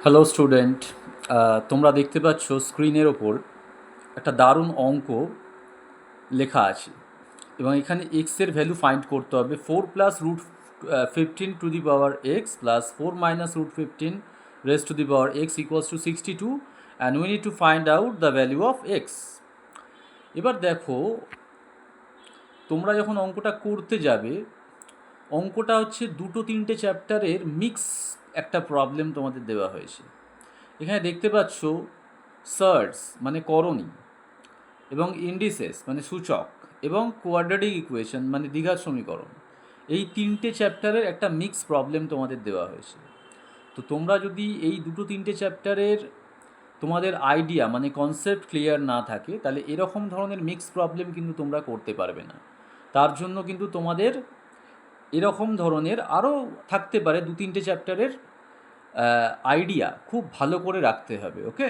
Hello student, তোমরা দেখতে পাচ্ছ স্ক্রিনের ওপর একটা দারুণ অঙ্ক লেখা আছে এবং এখানে এক্সের ভ্যালু ফাইন্ড করতে হবে 4 + √15 plus 4 minus √15 raised to the power x equals to 62 and we need to find out the value of x। এবার দেখো, তোমরা যখন অঙ্কটা করতে যাবে, অঙ্কটা হচ্ছে দুটো তিনটে চ্যাপ্টারের মিক্স একটা প্রবলেম তোমাদের দেওয়া হয়েছে। এখানে দেখতে পাচ্ছ সার্স মানে করণী, এবং ইন্ডিসেস মানে সূচক, এবং কোয়াড্রেটিক ইকুয়েশন মানে দ্বিঘাত সমীকরণ, এই তিনটে চ্যাপ্টারের একটা মিক্স প্রবলেম তোমাদের দেওয়া হয়েছে। তো তোমরা যদি এই দুটো তিনটে চ্যাপ্টারের তোমাদের আইডিয়া মানে কনসেপ্ট ক্লিয়ার না থাকে, তাহলে এরকম ধরনের মিক্স প্রবলেম কিন্তু তোমরা করতে পারবে না। তার জন্য কিন্তু তোমাদের এরকম ধরনের আরও থাকতে পারে দু তিনটে চ্যাপ্টারের আইডিয়া খুব ভালো করে রাখতে হবে। ওকে।